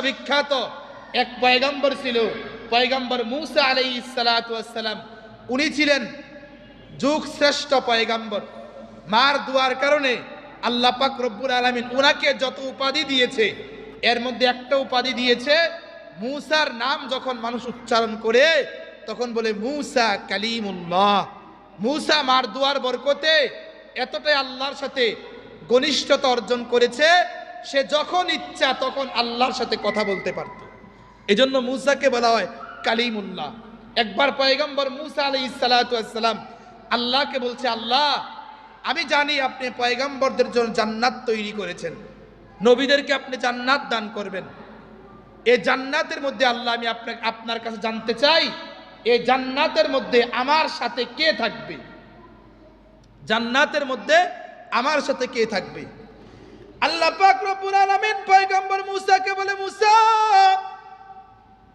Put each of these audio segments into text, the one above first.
বিখ্যাত এক পয়গম্বর ছিল, পয়গম্বর মূসা আলাইহিস সালাতু ওয়াস সালাম। উনি ছিলেন যুগ শ্রেষ্ঠ পয়গম্বর। মার দুয়ার কারণে আল্লাহ পাক রব্বুল আলামিন উনাকে যত উপাধি দিয়েছে, এর মধ্যে একটা উপাধি দিয়েছে, মূসার নাম যখন মানুষ উচ্চারণ করে তখন বলে মূসা কালিমুল্লাহ। মূসা মার দুয়ার বরকতে এতটাই আল্লাহর সাথে ঘনিষ্ঠতা অর্জন করেছে, সে যখন ইচ্ছা তখন আল্লাহর সাথে কথা বলতে পারত। এজন্য মূসাকে বলা হয় কালিমুল্লাহ। একবার পয়গম্বর মূসা আলাইহিস সালাতু ওয়াস সালাম আল্লাহকে বলছে, আল্লাহ আমি জানি আপনি পয়গম্বরদের জন্য জান্নাত তৈরি করেছেন, নবীদেরকে আপনি জান্নাত দান করবেন। এই জান্নাতের মধ্যে আল্লাহ আমি আপনার কাছে জানতে চাই, এই জান্নাতের মধ্যে আমার সাথে কে থাকবে? জান্নাতের মধ্যে আমার সাথে কে থাকবে? আল্লাহ পাক রব্বুল আলামিন পয়গম্বর মূসাকে বলে, মূসা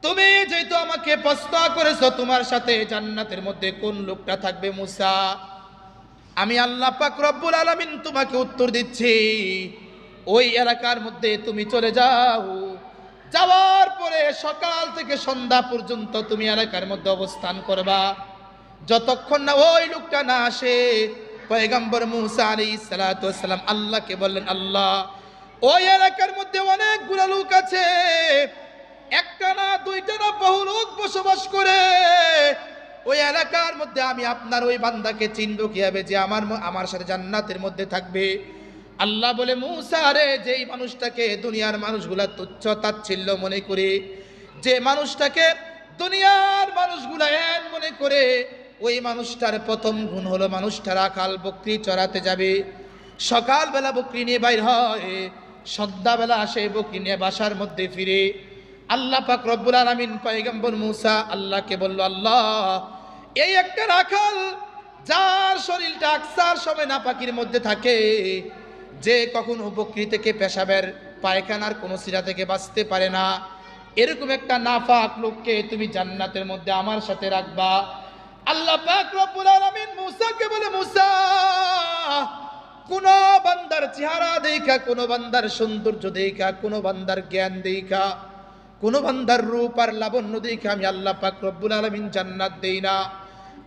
তুমি যেহেতু আমাকে প্রশ্ন করেছো তোমার সাথে জান্নাতের মধ্যে কোন লোকটা থাকবে মূসা, আমি আল্লাহ পাক রব্বুল আলামিন তোমাকে উত্তর দিচ্ছি, ওই এলাকার মধ্যে তুমি চলে যাও। যাওয়ার পরে সকাল থেকে সন্ধ্যা পর্যন্ত তুমি এলাকার মধ্যে অবস্থান করবা, যতক্ষণ না ওই লোকটা না আসে। পয়গম্বর মূসা আলাইহিস সালাতু ওয়াস সালাম আল্লাহকে বললেন, আল্লাহ ওই এলাকার মধ্যে অনেকগুলো লোক আছে, একটা না দুইটা না বহু লোক বসবাস করে। ওই এলাকার মধ্যে আমি আপনার ওই বান্দাকে চিনব কিভাবে যে আমার সাথে জান্নাতের মধ্যে থাকবে? আল্লাহ বলে, মূসা রে, যেই মানুষটাকে দুনিয়ার মানুষগুলা তুচ্ছ তাচ্ছিল্য মনে করে, যে মানুষটাকে দুনিয়ার মানুষগুলা এন মনে করে, ওই মানুষটার প্রথম গুণ হলো মানুষটা রাখাল, বকরি চড়াতে যাবে। সকালবেলা বকরি নিয়ে বাইর হয়, সন্ধ্যাবেলা আসে বকরি নিয়ে বাসার মধ্যে ফিরে। আল্লাহ পাক রব্বুল আলামিন পয়গম্বর মূসা আল্লাহকে বলল, আল্লাহ এই একটা রাখাল যার শরীরটা আকসার সময় নাপাকির মধ্যে থাকে, যে কখনো বকরি থেকে পেশাবের পায়খানার কোনো সিরা থেকে বাঁচতে পারে না, এরকম একটা নাফাক লোককে তুমি জান্নাতের মধ্যে আমার সাথে রাখবা। আল্লাহ পাক রব্বুল আলামিন মূসাকে বলে, মূসা কোন বান্দার চেহারা দেখা, কোন বান্দার সৌন্দর্য দেখা, কোন বান্দার জ্ঞান দেখা, কোন বান্দার রূপ আর লাবণ্য দেখে আমি আল্লাহ পাক রব্বুল আলামিন জান্নাত দেই না।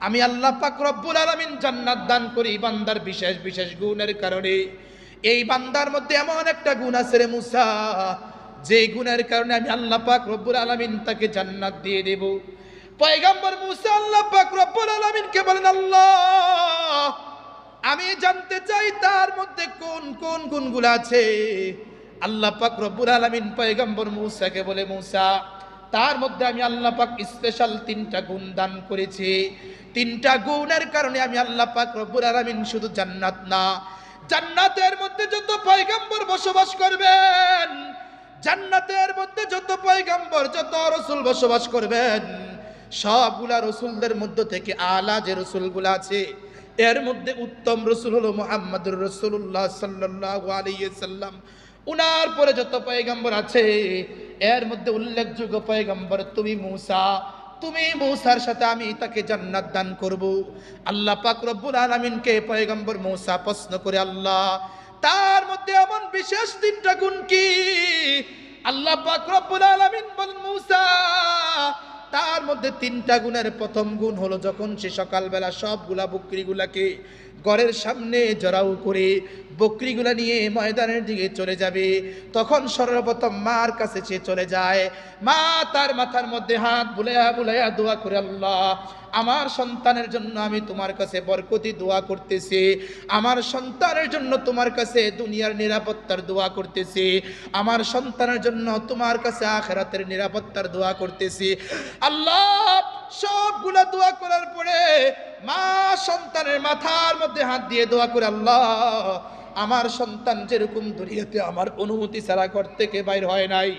আমি আল্লাহ পাক রব্বুল আলামিন জান্নাত দান করি বান্দার বিশেষ বিশেষ গুণের কারণে। এই বান্দার মধ্যে এমন একটা গুণ আছে রে মূসা, যে গুণের কারণে আমি আল্লাহ পাক রব্বুল আলামিন তাকে জান্নাত দিয়ে দেব। পয়গম্বর মূসা আল্লাহ পাক রব্বুল আলামিনকে বলেন, আল্লাহ আমি জানতে চাই তার মধ্যে কোন কোন গুণগুলো আছে। আল্লাহ পাক রব্বুল আলামিন পয়গম্বর মূসাকে বলে, মূসা তার মধ্যে আমি আল্লাহ পাক স্পেশাল 3টা গুণ দান করেছি। 3টা গুণের কারণে আমি আল্লাহ পাক রব্বুল আলামিন শুধু জান্নাত না, জান্নাতের মধ্যে যত পয়গম্বর বসবাস করবেন, জান্নাতের মধ্যে যত পয়গম্বর যত রাসূল বসবাস করবেন, সবগুলা রাসূলদের মধ্যে থেকে আলা যে রাসূলগুলো আছে, এর মধ্যে উত্তম রাসূল হলো মুহাম্মদুর রাসূলুল্লাহ সাল্লাল্লাহু আলাইহি সাল্লাম। উনার পরে যত পয়গম্বর আছে, এর মধ্যে উল্লেখযোগ্য পয়গম্বর তুমি মূসা। তুমি মূসার সাথে আমি তাকে জান্নাত দান করব। আল্লাহ পাক রব্বুল আলামিনকে পয়গম্বর মূসা প্রশ্ন করে, আল্লাহ তার মধ্যে এমন বিশেষ 3টা গুণ কি? আল্লাহ পাক রব্বুল আলামিন বলেন, মূসা তার মধ্যে 3টা গুণের প্রথম গুণ হলো, যখন সে সকালবেলা সবগুলা বকরিগুলাকে ঘরের সামনে জড়াও করে বকরিগুলা নিয়ে ময়দানের দিকে চলে যাবে, তখন সর্বপ্রথম মার কাছে সে চলে যায়। মা তার মাথার মধ্যে হাত বুলাইয়া বুলাইয়া দোয়া করে, আল্লাহ আমার সন্তানের জন্য আমি তোমার কাছে বরকতি দোয়া করতেছি, আমার সন্তানের জন্য তোমার কাছে দুনিয়ার নিরাপত্তার দোয়া করতেছি, আমার সন্তানের জন্য তোমার কাছে আখিরাতের নিরাপত্তার দোয়া করতেছি। আল্লাহ সবগুলা দোয়া করার পরে মা সন্তানের মাথার মধ্যে হাত দিয়ে দোয়া করে, আল্লাহ আমার সন্তান যেরকম দুনিয়াতে আমার অনুমতি ছাড়া ঘর থেকে বাইর হয় নাই,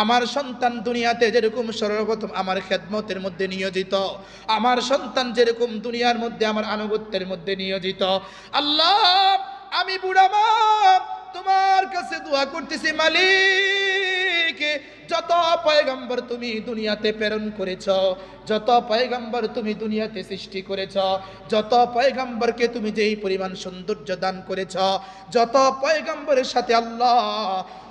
আমার সন্তান দুনিয়াতে যেরকম সর্বপ্রথম আমার খেদমতের মধ্যে নিয়োজিত, আমার সন্তান যেরকম দুনিয়ার মধ্যে আমার আনুগত্যের মধ্যে নিয়োজিত, আল্লাহ আমি বুড়া মা তোমার কাছে দোয়া করতেছি, মালিক যত পয়গম্বর তুমি দুনিয়াতে প্রেরণ করেছ, যত পয়গম্বর তুমি দুনিয়াতে সৃষ্টি করেছ, যত পয়গম্বরকে তুমি যেই পরিমাণ সৌন্দর্য দান করেছ, যত পয়গম্বরের সাথে আল্লাহ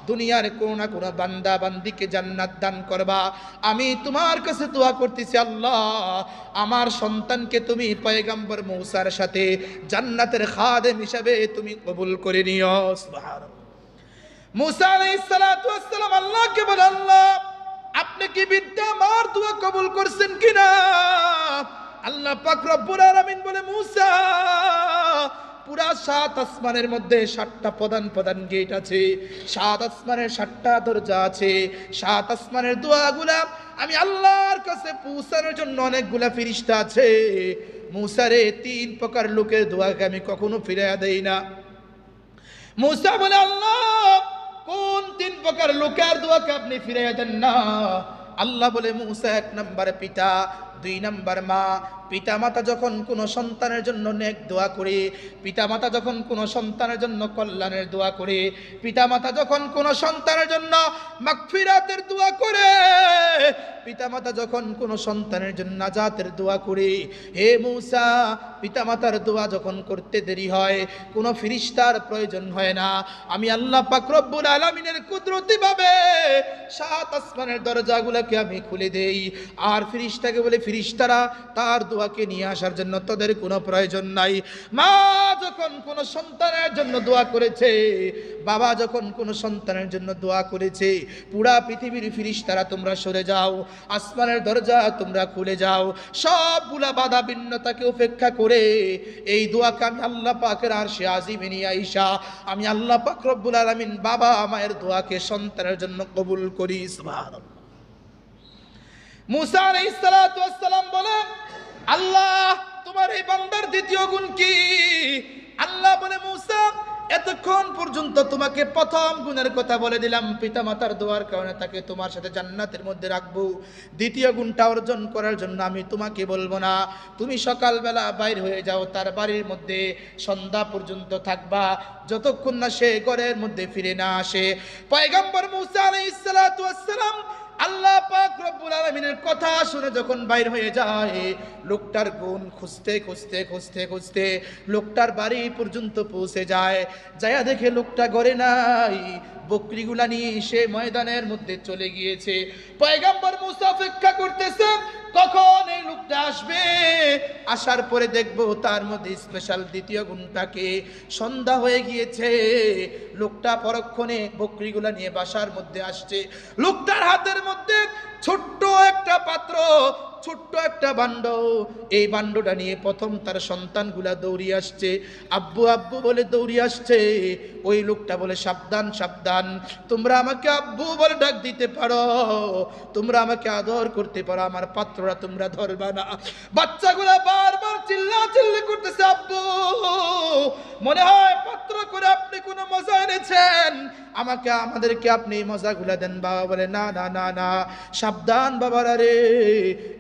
দুনিয়ার কোনো না কোনো বান্দা বান্দিকে জান্নাত দান করবা। আমি তোমার কাছে দোয়া করতেছি আল্লাহ, আমার সন্তানকে তুমি পয়গম্বর মূসার সাথে জান্নাতের খাদেম হিসাবে তুমি কবুল করে নিও। সুবহানাল্লাহ। মূসা আলাইহিস সালাতু ওয়াস সালাম আল্লাহকে বলে, আল্লাহ আপনি কি বিদ্যা আমার দোয়া কবুল করছেন কিনা? আল্লাহ পাক রব্বুল আলামিন বলে, মূসা পুরা 7 আসমানের মধ্যে 7টা প্রধান প্রধান গেট আছে, 7 আসমানের 7টা দরজা আছে। 7 আসমানের দোয়াগুলা আমি আল্লাহর কাছে পৌঁছানোর জন্য অনেকগুলা ফেরেশতা আছে। মূসা রে 3 প্রকার লোকের দোয়াকে আমি কখনো ফিরাইয়া দেই না। মূসা বলে, আল্লাহ কোন 3 প্রকার লোকের দোয়াকে আপনি ফিরাইয়া দেন না? আল্লাহ বলে, মূসা 1 নম্বরে পিতা, 2 নম্বর মা। পিতা মাতা যখন কোনো সন্তানের জন্য নেক দোয়া করে, পিতা মাতা যখন কোনো সন্তানের জন্য কল্যাণের দোয়া করে, পিতা মাতা যখন কোনো সন্তানের জন্য মাগফিরাতের দোয়া করে, পিতা মাতা যখন কোনো সন্তানের জন্য নাজাতের দোয়া করে, হে মূসা পিতা মাতার দোয়া যখন করতে দেরি হয় কোনো ফেরেশতার প্রয়োজন হয় না। আমি আল্লাহ পাক রব্বুল আলামিনের কুদরতি ভাবে 7 আসমানের দরজাগুলোকে আমি খুলে দেই, আর ফেরেশতাকে বলে, ফেরেশতারা তার দোয়াকে নিয়ে আসার জন্য তাদের কোনো প্রয়োজন নাই। মা যখন কোনো সন্তানের জন্য দোয়া করেছে, বাবা যখন কোনো সন্তানের জন্য দোয়া করেছে, পুরা পৃথিবীর ফেরেশতারা তোমরা সরে যাও, আসমানের দরজা তোমরা খুলে যাও, সবগুলা বাধা ভিন্নতাকে উপেক্ষা করে এই দোয়াকে আমি আল্লাহ পাকের আরশে আজিমে নিয়ে আইসা আমি আল্লাহ পাক রব্বুল আলামিন বাবা মায়ের দোয়াকে সন্তানের জন্য কবুল করি। সুবহানাল্লাহ। মূসা আলাইহিস সালাতু ওয়াস সালাম বলেন, আল্লাহ তোমার এই বান্দার দ্বিতীয় গুণ কি? আল্লাহ বলে, মূসা এতক্ষণ পর্যন্ত তোমাকে প্রথম গুণের কথা বলে দিলাম, পিতা মাতার দোয়ার কারণে তাকে তোমার সাথে জান্নাতের মধ্যে রাখবো। দ্বিতীয় গুণটা অর্জন করার জন্য আমি তোমাকে বলবো না, তুমি সকালবেলা বাইর হয়ে যাও, তার বাড়ির মধ্যে সন্ধ্যা পর্যন্ত থাকবা, যতক্ষণ না সে ঘরের মধ্যে ফিরে না আসে। পয়গম্বর মূসা আলাইহিস সালাতু ওয়াস সালাম আল্লাহ পাক রব্বুল আলামিনের কথা শুনে যখন বাইর হয়ে যায়, লোকটার গুণ খুঁজতে খুঁজতে খুঁজতে খুঁজতে লোকটার বাড়ি পর্যন্ত পৌঁছে যায়। যায়া দেখে লোকটা ঘরে নাই, বকরিগুলা নিয়ে সে ময়দানের মধ্যে চলে গিয়েছে। পয়গম্বর মূসা অপেক্ষা করতেছে কখন এই লোকটা আসবে, আসার পরে দেখবো তার মধ্যে স্পেশাল দ্বিতীয় গুণটাকে। সন্ধ্যা হয়ে গিয়েছে, লোকটা পরক্ষণে বকরিগুলা নিয়ে বাসার মধ্যে আসছে। লোকটার হাতের মধ্যে ছোট্ট একটা পাত্র, ছোট্ট একটা বান্ড, এই বান্ডটা নিয়ে প্রথম তার সন্তানগুলা দৌড়িয়ে আসছে, আব্বু আব্বু বলে দৌড়িয়ে আসছে। ওই লোকটা বলে, সাবধান সাবধান, তোমরা আমাকে আব্বু বলে ডাক দিতে পারো, তোমরা আমাকে আদর করতে পারো, আমার পাত্রটা তোমরা ধরবা না। বাচ্চাগুলা বারবার চিল্লাচিল্লি করতেছে, আব্বু মনে হয় পাত্র করে আপনি কোনো মজা এনেছেন, আমাদেরকে আপনি এই মজাগুলা দেন। বাবা বলে, না না না না, সাবধান বাবারা রে,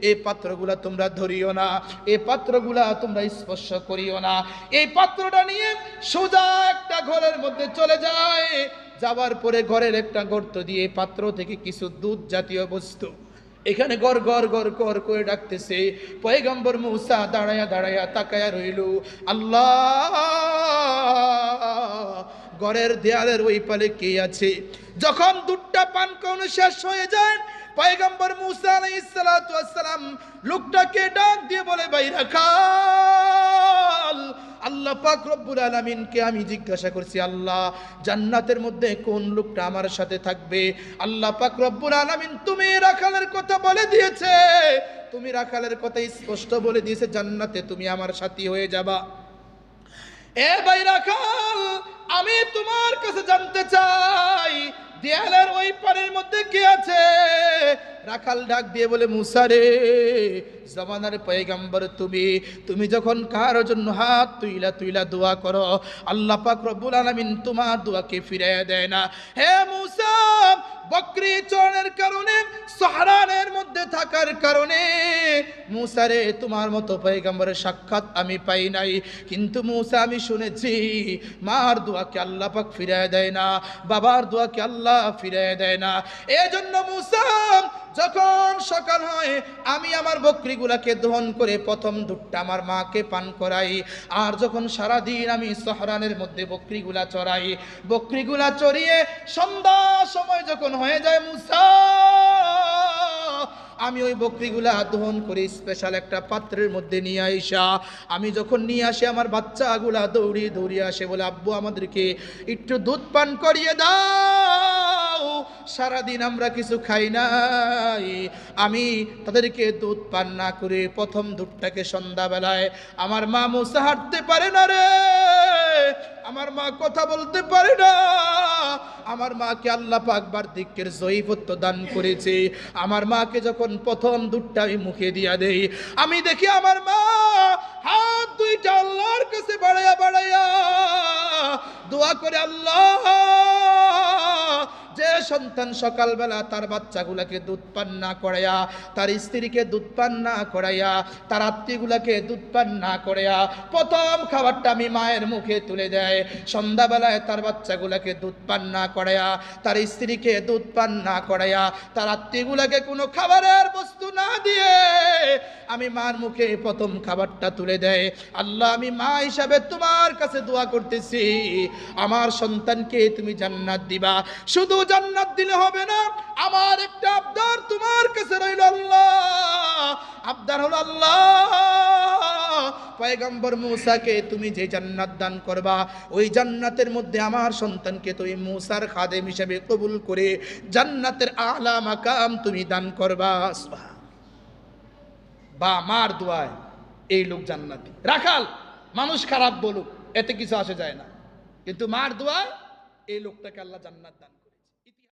এই পাত্রগুলা তোমরা ধরিও না, এই পাত্রগুলা তোমরা স্পর্শ করিও না। এই পাত্রটা নিয়ে সোজা একটা ঘরের মধ্যে চলে যায়, যাওয়ার পরে ঘরের একটা গর্ত দিয়ে পাত্র থেকে কিছু দুধ জাতীয় বস্তু এখানে গড় গড় গড় গড় করে ডাকতেছে। পয়গম্বর মূসা দাঁড়ায়া দাঁড়ায়া তাকায়া রইল। আল্লাহ, ঘরের দেয়ালের ওই পালে কে আছে? যখন দুধটা পান করানো শেষ হয়ে যায়, পয়গম্বর মূসা আলাইহিস সালাতু ওয়াস সালাম লোকটাকে ডাক দিয়ে বলে, ভাই রাখাল, আল্লাহ পাক রব্বুল আলামিনকে আমি জিজ্ঞাসা করছি, আল্লাহ জান্নাতের মধ্যে কোন লোকটা আমার সাথে থাকবে? আল্লাহ পাক রব্বুল আলামিন তুমি রাখালের কথা বলে দিয়েছে, তুমি রাখালের কথা স্পষ্ট বলে দিয়েছে, জান্নাতে তুমি আমার সাথী হয়ে যাবা। এ ভাই রাখাল, আমি তোমার কাছে জানতে চাই দেয়ালের ওই পারের মধ্যে কে আছে? রাখাল ডাক দিয়ে বলে, মূসা রে, জামানার পয়গম্বর তুমি যখন কারো জন্য হাত তুইলা তুইলা দোয়া করো, আল্লাহ পাক রব্বুল আলামিন তোমার দোয়াকে ফিরাইয়া দেয় না। হে মূসা, বকরি চড়ের কারণে, সাহারানের মধ্যে থাকার কারণে মূসা রে, তোমার মতো পয়গম্বরের সাক্ষাৎ আমি পাই নাই, কিন্তু মূসা আমি শুনেছি মার দোয়াকে আল্লাহ পাক ফিরাইয়া দেয় না, বাবার দোয়াকে আল্লাহ ফিরাইয়া দেয় না। এজন্য মূসা যখন সকাল হয় আমি আমার বকরিগুলাকে দহন করে প্রথম দুধটা আমার মাকে পান করাই। আর যখন সারাদিন আমি সহরানের মধ্যে বকরিগুলা চড়াই, বকরিগুলা চড়িয়ে সন্ধ্যা সময় যখন হয়ে যায় মুসা, আমি ওই বকরিগুলা দহন করে স্পেশাল একটা পাত্রের মধ্যে নিয়ে আইসা, আমি যখন নিয়ে আসি আমার বাচ্চাগুলা দৌড়িয়ে দৌড়িয়ে আসে, বলে আব্বু আমাদেরকে একটু দুধ পান করিয়ে দাও, সারাদিন আমরা কিছু খাই নাই। আমি তাদেরকে দুধ পান না করে প্রথম দুধটাকে সন্ধ্যাবেলায়, আমার মা মুসা হাঁটতে পারে না রে, আমার মা কথা বলতে পারে না, আমার মাকে আল্লাহ পাক বার্ধক্যের জয়ীফত্ব দান করেছে। আমার মাকে যখন প্রথম দুধটা আমি মুখে দিয়া দেই, আমি দেখি আমার মা হাত দুইটা আল্লাহর কাছে বাড়াইয়া বাড়াইয়া দোয়া করে, আল্লাহ যে সন্তান সকালবেলা তার বাচ্চাগুলাকে দুধ পান না করাইয়া, তার স্ত্রীকে দুধ পান না করাইয়া, তার আত্মীয়গুলাকে দুধ পান না করাইয়া প্রথম খাবারটা আমি মায়ের মুখে তুলে দেয়, সন্ধ্যাবেলায় তার বাচ্চাগুলাকে দুধ পান না করাইয়া, তার স্ত্রীকে দুধ পান না করাইয়া, তার আত্মীয়গুলাকে কোনো খাবারের বস্তু না দিয়ে আমি মার মুখে প্রথম খাবারটা তুলে দেয়। আল্লাহ, আমি মা হিসাবে তোমার কাছে দোয়া করতেছি, আমার সন্তানকে তুমি জান্নাত দিবা। শুধু জান্নাত দিলে হবে না, আমার একটা আবদার তোমার কাছে রইল আল্লাহ। আবদার হলো, আল্লাহ পয়গম্বর মূসাকে তুমি যে জান্নাত দান করবা, ওই জান্নাতের মধ্যে আমার সন্তানকে তুমি মূসার খাদেম হিসেবে কবুল করে জান্নাতের আলা মাকাম তুমি দান করবা। বা মার দোয়ায় এই লোক জান্নাতি। রাখাল মানুষ খারাপ বলুক, এতে কিছু আসে যায় না, কিন্তু মার দোয়ায় এই লোকটাকে আল্লাহ জান্নাত দান।